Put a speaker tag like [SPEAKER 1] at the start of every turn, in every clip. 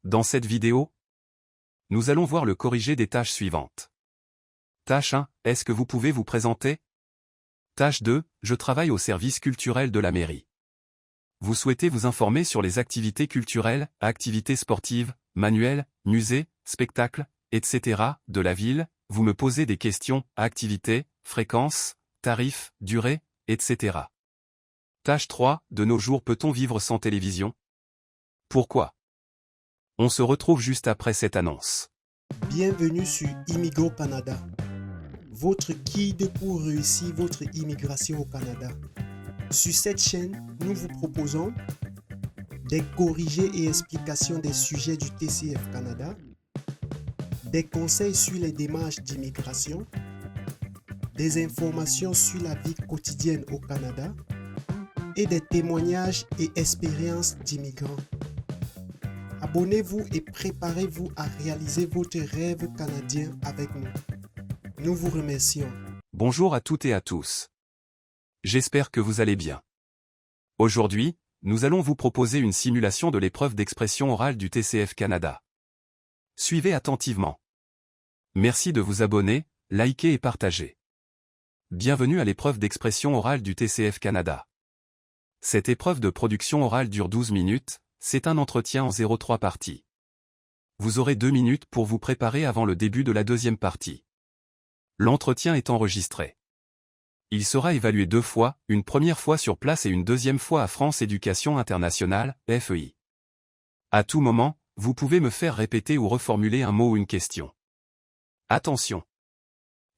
[SPEAKER 1] Dans cette vidéo, nous allons voir le corrigé des tâches suivantes. Tâche 1, est-ce que vous pouvez vous présenter? Tâche 2, je travaille au service culturel de la mairie. Vous souhaitez vous informer sur les activités culturelles, activités sportives, manuels, musées, spectacles, etc. de la ville, vous me posez des questions, activités, fréquences, tarifs, durée, etc. Tâche 3, de nos jours peut-on vivre sans télévision? Pourquoi? On se retrouve juste après cette annonce.
[SPEAKER 2] Bienvenue sur Immigo Canada, votre guide pour réussir votre immigration au Canada. Sur cette chaîne, nous vous proposons des corrigés et explications des sujets du TCF Canada, des conseils sur les démarches d'immigration, des informations sur la vie quotidienne au Canada et des témoignages et expériences d'immigrants. Abonnez-vous et préparez-vous à réaliser votre rêve canadien avec nous. Nous vous remercions.
[SPEAKER 1] Bonjour à toutes et à tous. J'espère que vous allez bien. Aujourd'hui, nous allons vous proposer une simulation de l'épreuve d'expression orale du TCF Canada. Suivez attentivement. Merci de vous abonner, liker et partager. Bienvenue à l'épreuve d'expression orale du TCF Canada. Cette épreuve de production orale dure 12 minutes, c'est un entretien en 0,3 parties. Vous aurez 2 minutes pour vous préparer avant le début de la deuxième partie. L'entretien est enregistré. Il sera évalué 2 fois, une première fois sur place et une deuxième fois à France Éducation Internationale, FEI. À tout moment, vous pouvez me faire répéter ou reformuler un mot ou une question. Attention!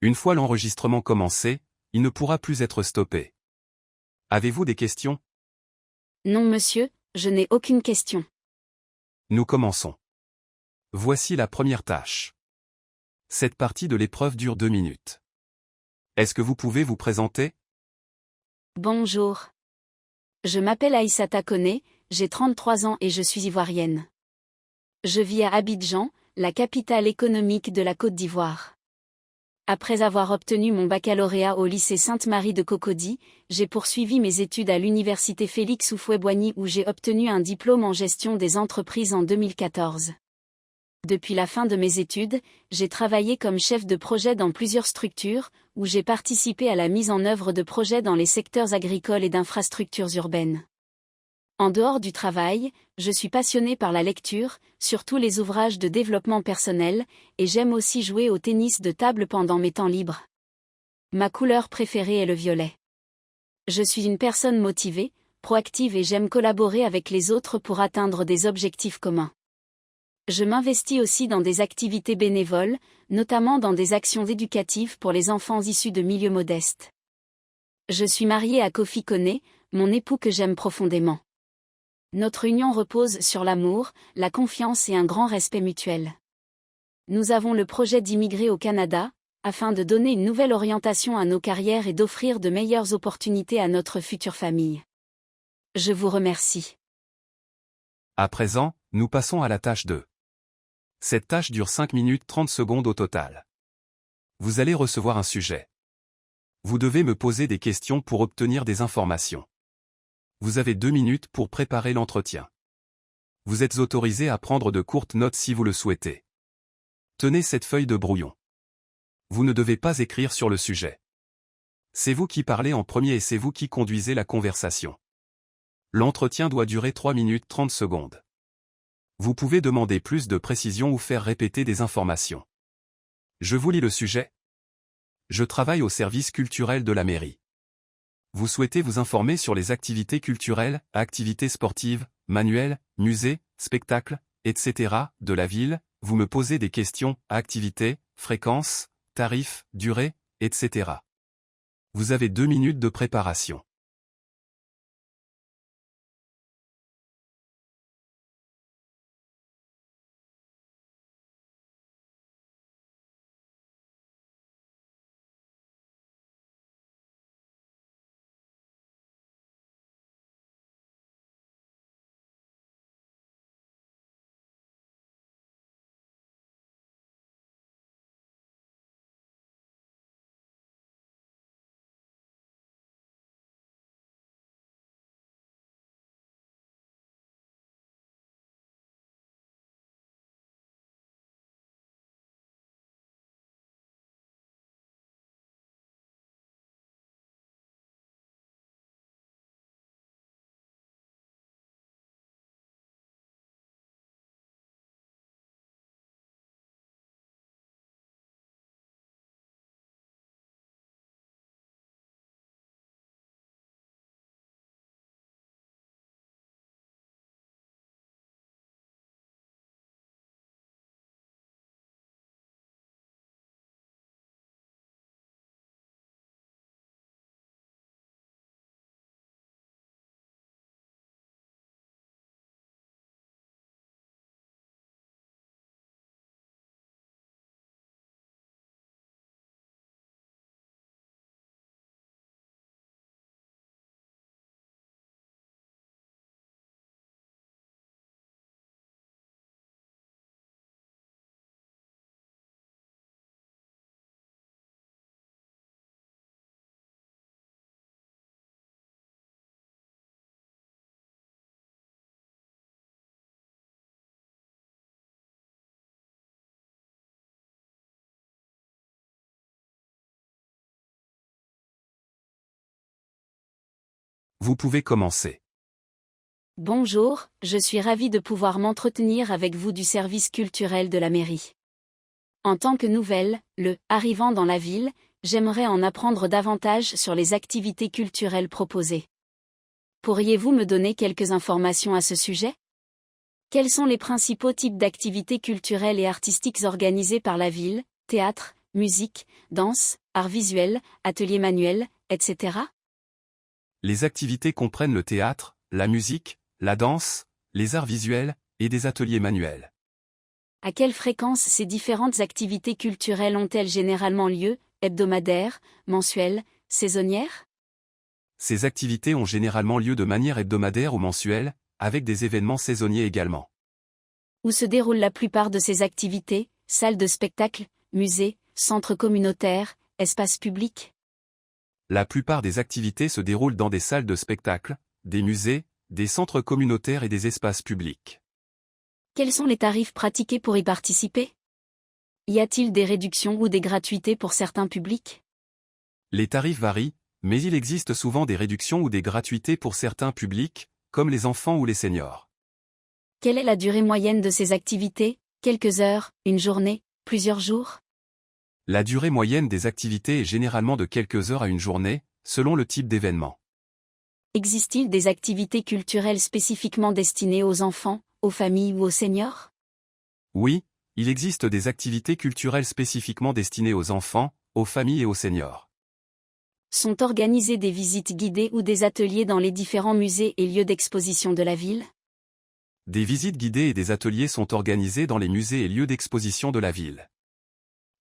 [SPEAKER 1] Une fois l'enregistrement commencé, il ne pourra plus être stoppé. Avez-vous des questions?
[SPEAKER 3] Non monsieur, je n'ai aucune question.
[SPEAKER 1] Nous commençons. Voici la première tâche. Cette partie de l'épreuve dure 2 minutes. Est-ce que vous pouvez vous présenter?
[SPEAKER 3] Bonjour. Je m'appelle Aïssata Koné, j'ai 33 ans et je suis ivoirienne. Je vis à Abidjan, la capitale économique de la Côte d'Ivoire. Après avoir obtenu mon baccalauréat au lycée Sainte-Marie de Cocody, j'ai poursuivi mes études à l'université Félix Houphouët-Boigny où j'ai obtenu un diplôme en gestion des entreprises en 2014. Depuis la fin de mes études, j'ai travaillé comme chef de projet dans plusieurs structures, où j'ai participé à la mise en œuvre de projets dans les secteurs agricoles et d'infrastructures urbaines. En dehors du travail, je suis passionnée par la lecture, surtout les ouvrages de développement personnel, et j'aime aussi jouer au tennis de table pendant mes temps libres. Ma couleur préférée est le violet. Je suis une personne motivée, proactive et j'aime collaborer avec les autres pour atteindre des objectifs communs. Je m'investis aussi dans des activités bénévoles, notamment dans des actions éducatives pour les enfants issus de milieux modestes. Je suis mariée à Kofi Koné, mon époux que j'aime profondément. Notre union repose sur l'amour, la confiance et un grand respect mutuel. Nous avons le projet d'immigrer au Canada, afin de donner une nouvelle orientation à nos carrières et d'offrir de meilleures opportunités à notre future famille. Je vous remercie.
[SPEAKER 1] À présent, nous passons à la tâche 2. Cette tâche dure 5 minutes 30 secondes au total. Vous allez recevoir un sujet. Vous devez me poser des questions pour obtenir des informations. Vous avez 2 minutes pour préparer l'entretien. Vous êtes autorisé à prendre de courtes notes si vous le souhaitez. Tenez cette feuille de brouillon. Vous ne devez pas écrire sur le sujet. C'est vous qui parlez en premier et c'est vous qui conduisez la conversation. L'entretien doit durer 3 minutes 30 secondes. Vous pouvez demander plus de précision ou faire répéter des informations. Je vous lis le sujet. Je travaille au service culturel de la mairie. Vous souhaitez vous informer sur les activités culturelles, activités sportives, manuels, musées, spectacles, etc. de la ville, vous me posez des questions, activités, fréquences, tarifs, durée, etc. Vous avez 2 minutes de préparation. Vous pouvez commencer.
[SPEAKER 3] Bonjour, je suis ravie de pouvoir m'entretenir avec vous du service culturel de la mairie. En tant que nouvelle, arrivant dans la ville, j'aimerais en apprendre davantage sur les activités culturelles proposées. Pourriez-vous me donner quelques informations à ce sujet? Quels sont les principaux types d'activités culturelles et artistiques organisées par la ville, théâtre, musique, danse, arts visuels, ateliers manuels, etc.?
[SPEAKER 1] Les activités comprennent le théâtre, la musique, la danse, les arts visuels, et des ateliers manuels.
[SPEAKER 3] À quelle fréquence ces différentes activités culturelles ont-elles généralement lieu, hebdomadaires, mensuelles, saisonnières?
[SPEAKER 1] Ces activités ont généralement lieu de manière hebdomadaire ou mensuelle, avec des événements saisonniers également.
[SPEAKER 3] Où se déroulent la plupart de ces activités, salles de spectacle, musées, centres communautaires, espaces publics?
[SPEAKER 1] La plupart des activités se déroulent dans des salles de spectacle, des musées, des centres communautaires et des espaces publics.
[SPEAKER 3] Quels sont les tarifs pratiqués pour y participer? Y a-t-il des réductions ou des gratuités pour certains publics?
[SPEAKER 1] Les tarifs varient, mais il existe souvent des réductions ou des gratuités pour certains publics, comme les enfants ou les seniors.
[SPEAKER 3] Quelle est la durée moyenne de ces activités? Quelques heures, une journée, plusieurs jours?
[SPEAKER 1] La durée moyenne des activités est généralement de quelques heures à une journée, selon le type d'événement.
[SPEAKER 3] Existe-t-il des activités culturelles spécifiquement destinées aux enfants, aux familles ou aux seniors?
[SPEAKER 1] Oui, il existe des activités culturelles spécifiquement destinées aux enfants, aux familles et aux seniors.
[SPEAKER 3] Sont organisées des visites guidées ou des ateliers dans les différents musées et lieux d'exposition de la ville?
[SPEAKER 1] Des visites guidées et des ateliers sont organisés dans les musées et lieux d'exposition de la ville.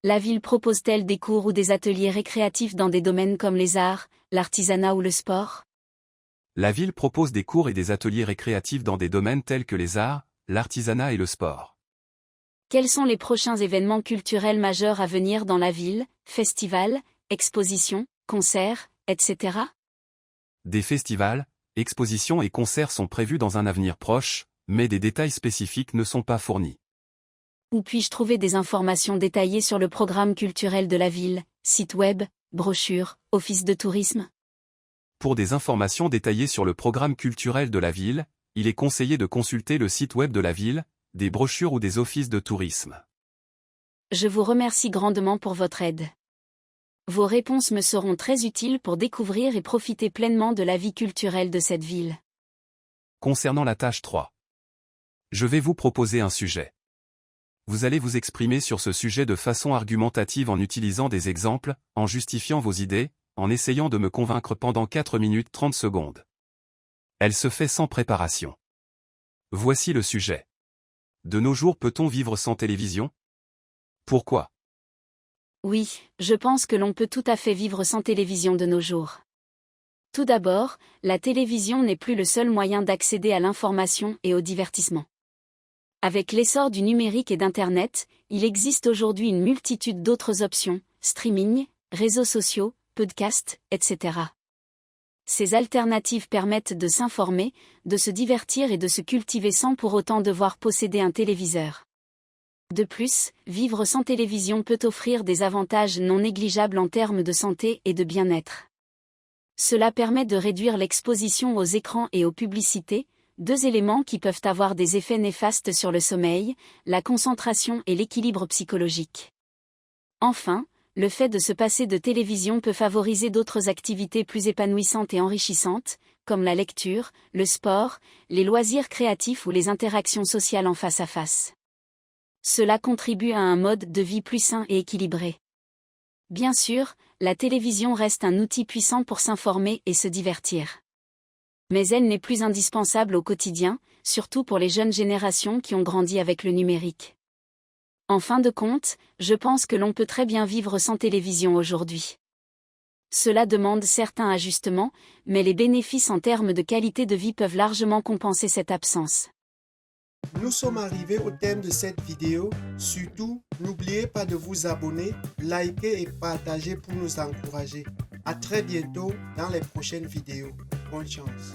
[SPEAKER 3] La ville propose-t-elle des cours ou des ateliers récréatifs dans des domaines comme les arts, l'artisanat ou le sport?
[SPEAKER 1] La ville propose des cours et des ateliers récréatifs dans des domaines tels que les arts, l'artisanat et le sport.
[SPEAKER 3] Quels sont les prochains événements culturels majeurs à venir dans la ville, festivals, expositions, concerts, etc.?
[SPEAKER 1] Des festivals, expositions et concerts sont prévus dans un avenir proche, mais des détails spécifiques ne sont pas fournis.
[SPEAKER 3] Où puis-je trouver des informations détaillées sur le programme culturel de la ville, site web, brochure, office de tourisme?
[SPEAKER 1] Pour des informations détaillées sur le programme culturel de la ville, il est conseillé de consulter le site web de la ville, des brochures ou des offices de tourisme.
[SPEAKER 3] Je vous remercie grandement pour votre aide. Vos réponses me seront très utiles pour découvrir et profiter pleinement de la vie culturelle de cette ville.
[SPEAKER 1] Concernant la tâche 3. Je vais vous proposer un sujet. Vous allez vous exprimer sur ce sujet de façon argumentative en utilisant des exemples, en justifiant vos idées, en essayant de me convaincre pendant 4 minutes 30 secondes. Elle se fait sans préparation. Voici le sujet. De nos jours, peut-on vivre sans télévision? Pourquoi?
[SPEAKER 3] Oui, je pense que l'on peut tout à fait vivre sans télévision de nos jours. Tout d'abord, la télévision n'est plus le seul moyen d'accéder à l'information et au divertissement. Avec l'essor du numérique et d'Internet, il existe aujourd'hui une multitude d'autres options, streaming, réseaux sociaux, podcasts, etc. Ces alternatives permettent de s'informer, de se divertir et de se cultiver sans pour autant devoir posséder un téléviseur. De plus, vivre sans télévision peut offrir des avantages non négligeables en termes de santé et de bien-être. Cela permet de réduire l'exposition aux écrans et aux publicités, deux éléments qui peuvent avoir des effets néfastes sur le sommeil, la concentration et l'équilibre psychologique. Enfin, le fait de se passer de télévision peut favoriser d'autres activités plus épanouissantes et enrichissantes, comme la lecture, le sport, les loisirs créatifs ou les interactions sociales en face à face. Cela contribue à un mode de vie plus sain et équilibré. Bien sûr, la télévision reste un outil puissant pour s'informer et se divertir. Mais elle n'est plus indispensable au quotidien, surtout pour les jeunes générations qui ont grandi avec le numérique. En fin de compte, je pense que l'on peut très bien vivre sans télévision aujourd'hui. Cela demande certains ajustements, mais les bénéfices en termes de qualité de vie peuvent largement compenser cette absence.
[SPEAKER 2] Nous sommes arrivés au terme de cette vidéo. Surtout, n'oubliez pas de vous abonner, liker et partager pour nous encourager. À très bientôt dans les prochaines vidéos. Bonne chance.